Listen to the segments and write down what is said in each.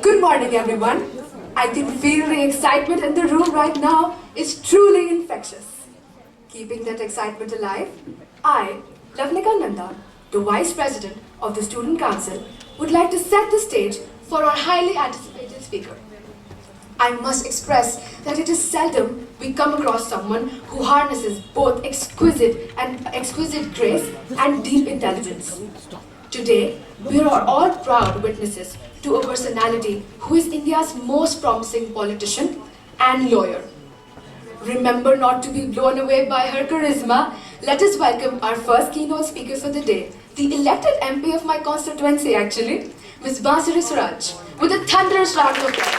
Good morning, everyone. I can feel the excitement in the room right now. It's truly infectious. Keeping that excitement alive, I, Lavnika Nanda, the Vice President of the Student Council, would like to set the stage for our highly anticipated speaker. I must express that it is seldom we come across someone who harnesses both exquisite grace and deep intelligence. Today, we are all proud witnesses to a personality who is India's most promising politician and lawyer. Remember not to be blown away by her charisma. Let us welcome our first keynote speaker for the day, the elected MP of my constituency actually, Ms. Bansuri Suraj, with a thunderous round of applause.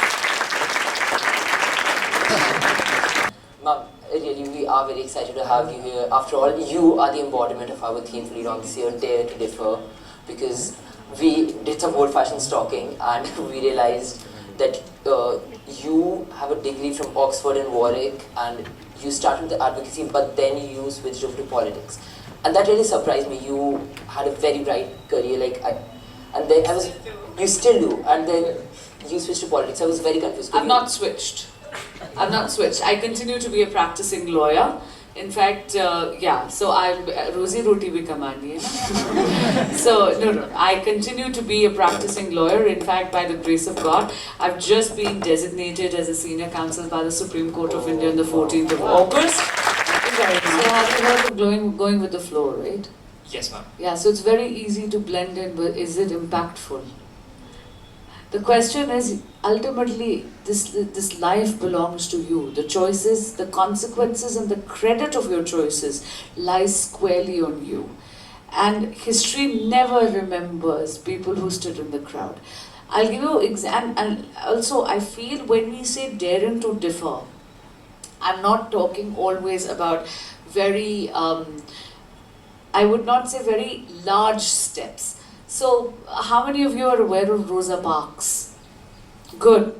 Ma'am, really, we are very excited to have you here. After all, you are the embodiment of our theme for lead on this year, Dare to Differ, because we did some old-fashioned stalking and we realized that you have a degree from Oxford and Warwick and you started with the advocacy but then you switched over to politics. And that really surprised me. You had a very bright career, you still do, and then you switched to politics. I was very confused. I've not switched. I continue to be a practicing lawyer. In fact, so I'm Rozi Roti bhi kamani hai na. So, no, I continue to be a practicing lawyer. In fact, by the grace of God, I've just been designated as a senior counsel by the Supreme Court of India on the 14th of August. So have you heard of going with the flow, right? Yes, ma'am. Yeah, so it's very easy to blend in, but is it impactful? The question is, ultimately, this life belongs to you. The choices, the consequences and the credit of your choices lies squarely on you. And history never remembers people who stood in the crowd. I'll give you example, and also I feel when we say daring to differ, I'm not talking always about very, I would not say very large steps. So, how many of you are aware of Rosa Parks? Good.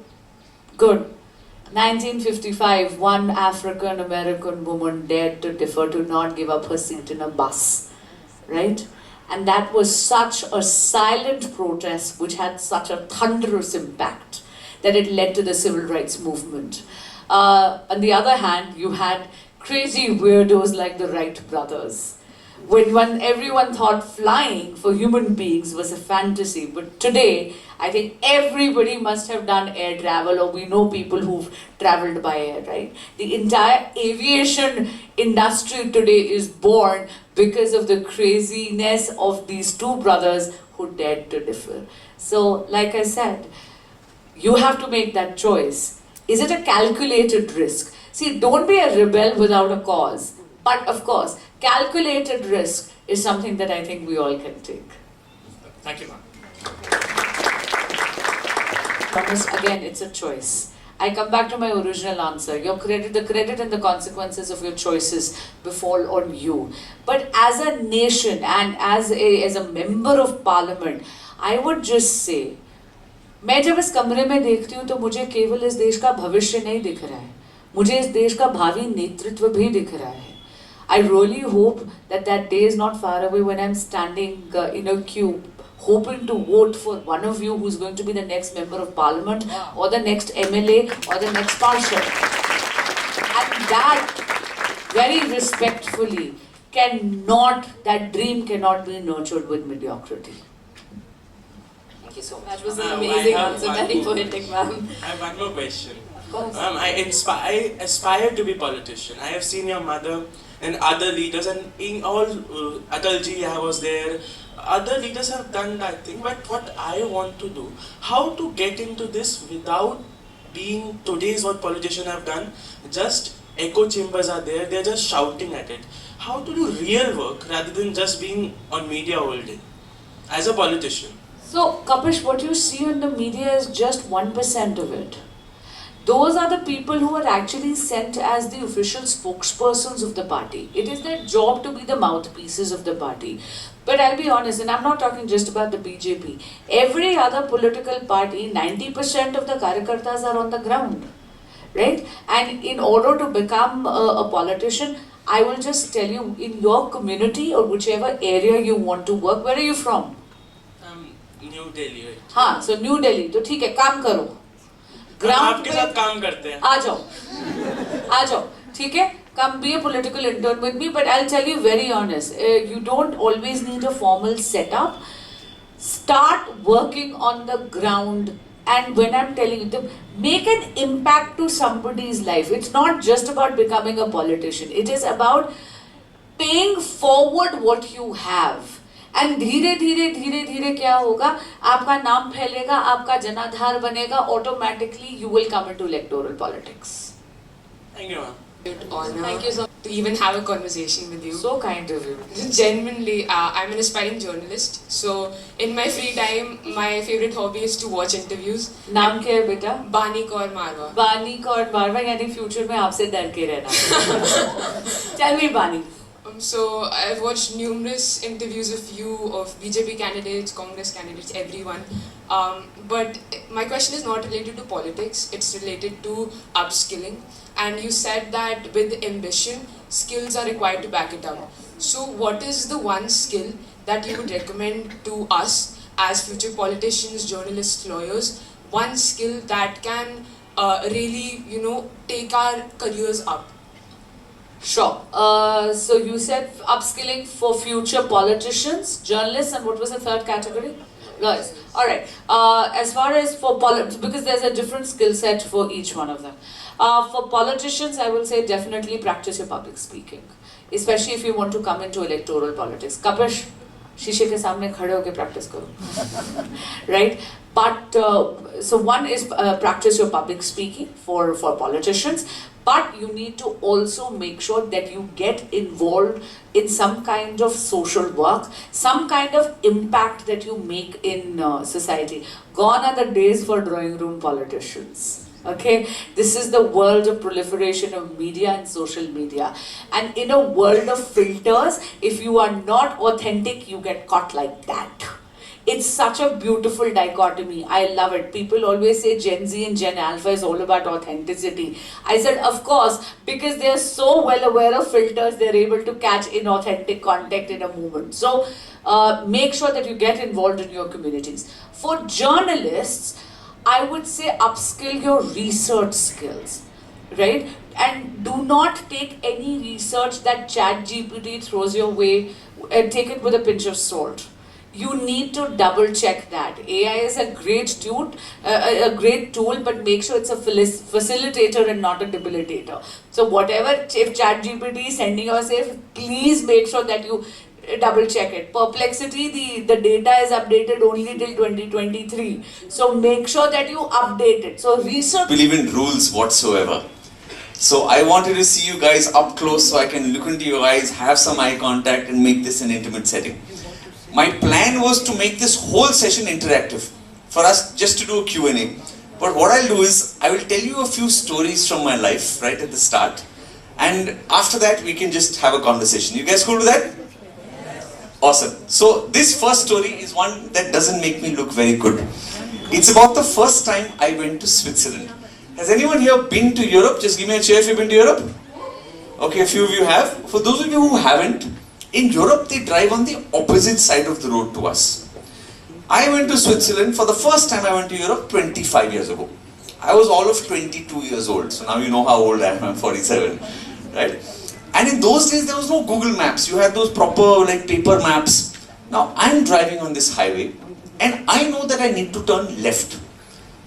1955, one African-American woman dared to differ, to not give up her seat in a bus, right? And that was such a silent protest which had such a thunderous impact that it led to the civil rights movement. On the other hand, you had crazy weirdos like the Wright brothers. When everyone thought flying for human beings was a fantasy, but today I think everybody must have done air travel, or we know people who've traveled by air, right? The entire aviation industry today is born because of the craziness of these two brothers who dared to differ. So, like I said, you have to make that choice. Is it a calculated risk? See, don't be a rebel without a cause. But of course, calculated risk is something that I think we all can take. Thank you, ma'am. Thomas, again, it's a choice. I come back to my original answer. The credit and the consequences of your choices befall on you. But as a nation and as a member of parliament, I would just say, मैं जब इस कमरे में देखती हूँ तो मुझे केवल इस देश का भविष्य नहीं दिख रहा है, मुझे इस देश का भावी नेतृत्व भी दिख रहा है. I really hope that day is not far away when I'm standing in a queue hoping to vote for one of you who's going to be the next member of parliament or the next MLA or the next parshad. And that, very respectfully, that dream cannot be nurtured with mediocrity. Thank you so much. That was an amazing answer, very poetic, ma'am. I have one more question. Of course. I aspire to be a politician. I have seen your mother and other leaders, and in all, Atalji, I was there. Other leaders have done that thing, but what I want to do, how to get into this without being today's what politicians have done, just echo chambers are there, they're just shouting at it. How to do real work rather than just being on media all day, as a politician? So, Kapish, what you see on the media is just 1% of it. Those are the people who are actually sent as the official spokespersons of the party. It is their job to be the mouthpieces of the party. But I'll be honest, and I'm not talking just about the BJP. Every other political party, 90% of the Karyakartas are on the ground, right? And in order to become a politician, I will just tell you, in your community or whichever area you want to work, where are you from? New Delhi, right? हाँ, so New Delhi. तो ठीक है, काम करो. Ground आपके साथ काम करते हैं. आ जाओ, ठीक है? Come be a political intern with me, but I'll tell you very honest, you don't always need a formal setup. Start working on the ground, and when I'm telling you, make an impact to somebody's life. It's not just about becoming a politician. It is about paying forward what you have. And धीरे धीरे क्या होगा, आपका नाम फैलेगा, आपका जनाधार बनेगा, automatically you will come into electoral politics. Thank you, ma'am. Honor. Thank you so much to even have a conversation with you. So kind of you. Genuinely, I'm an aspiring journalist. So in my free time, my favorite hobby is to watch interviews. नाम क्या है बेटा? Bani Kaur Marwa. बानी कौर मारवा, यानी future में आपसे डर के रहना. Tell me, Bani. So I've watched numerous interviews of you, of BJP candidates, Congress candidates, everyone. But my question is not related to politics. It's related to upskilling. And you said that with ambition, skills are required to back it up. So what is the one skill that you would recommend to us as future politicians, journalists, lawyers? One skill that can really, take our careers up. Sure. So you said upskilling for future politicians, journalists, and what was the third category? Lawyers. All right. As far as for because there's a different skill set for each one of them. For politicians, I will say definitely practice your public speaking, especially if you want to come into electoral politics. Kapish, शीशे के सामने खड़े होके practice करो. Right? But so one is practice your public speaking for politicians. But you need to also make sure that you get involved in some kind of social work, some kind of impact that you make in society. Gone are the days for drawing room politicians. Okay, this is the world of proliferation of media and social media. And in a world of filters, if you are not authentic, you get caught like that. It's such a beautiful dichotomy. I love it. People always say Gen Z and Gen Alpha is all about authenticity. I said, of course, because they are so well aware of filters, they're able to catch inauthentic content in a moment. So make sure that you get involved in your communities. For journalists, I would say upskill your research skills, right? And do not take any research that ChatGPT throws your way, and take it with a pinch of salt. You need to double check that. AI is a great tool, but make sure it's a facilitator and not a debilitator. So whatever, if ChatGPT is sending you a safe, please make sure that you double check it. Perplexity, the data is updated only till 2023. So make sure that you update it. So research. Believe in rules whatsoever. So I wanted to see you guys up close so I can look into your eyes, have some eye contact and make this an intimate setting. My plan was to make this whole session interactive, for us just to do a Q&A. But what I'll do is, I will tell you a few stories from my life right at the start. And after that, we can just have a conversation. You guys cool with that? Awesome. So this first story is one that doesn't make me look very good. It's about the first time I went to Switzerland. Has anyone here been to Europe? Just give me a cheer if you've been to Europe. Okay, a few of you have. For those of you who haven't, in Europe, they drive on the opposite side of the road to us. I went to Switzerland for the first time. I went to Europe 25 years ago. I was all of 22 years old. So now you know how old I am. I'm 47, right? And in those days, there was no Google Maps. You had those proper paper maps. Now I'm driving on this highway and I know that I need to turn left.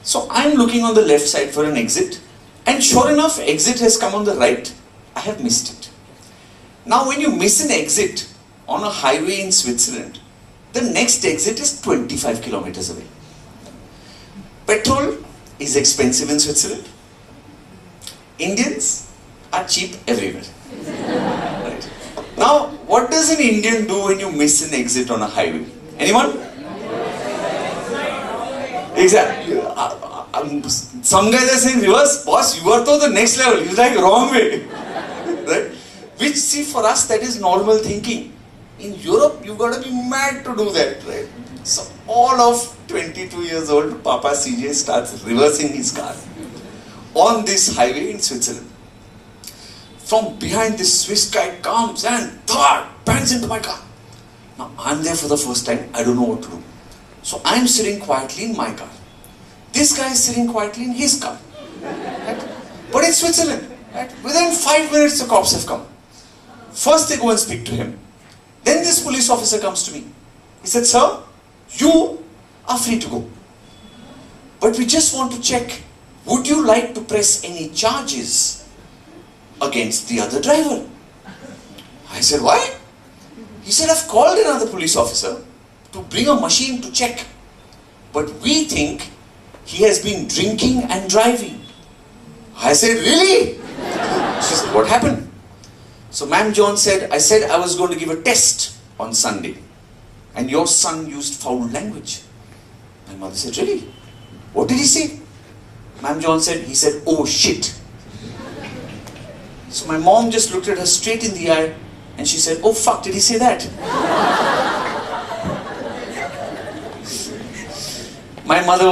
So I'm looking on the left side for an exit. And sure enough, exit has come on the right. I have missed it. Now when you miss an exit on a highway in Switzerland, the next exit is 25 kilometers away. Petrol is expensive in Switzerland. Indians are cheap everywhere. Right. Now, what does an Indian do when you miss an exit on a highway? Anyone? Exactly. Some guys are saying, reverse, boss, you are to the next level. He's like, wrong way. Right? Which, see, for us, that is normal thinking. In Europe, you've got to be mad to do that, right? So, all of 22 years old, Papa CJ starts reversing his car on this highway in Switzerland. From behind, this Swiss guy comes and bangs into my car. Now, I'm there for the first time. I don't know what to do. So I'm sitting quietly in my car. This guy is sitting quietly in his car. Right? But it's Switzerland. Right? Within 5 minutes the cops have come. First they go and speak to him. Then this police officer comes to me. He said, "Sir, you are free to go. But we just want to check, would you like to press any charges against the other driver?" I said, "Why?" He said, "I've called another police officer to bring a machine to check. But we think he has been drinking and driving." I said, "Really?" She said, "What happened?" So Ma'am John said, "I said I was going to give a test on Sunday. And your son used foul language." My mother said, "Really? What did he say?" Ma'am John said, "He said, 'oh shit.'" So my mom just looked at her straight in the eye and she said, "Oh fuck, did he say that?" My mother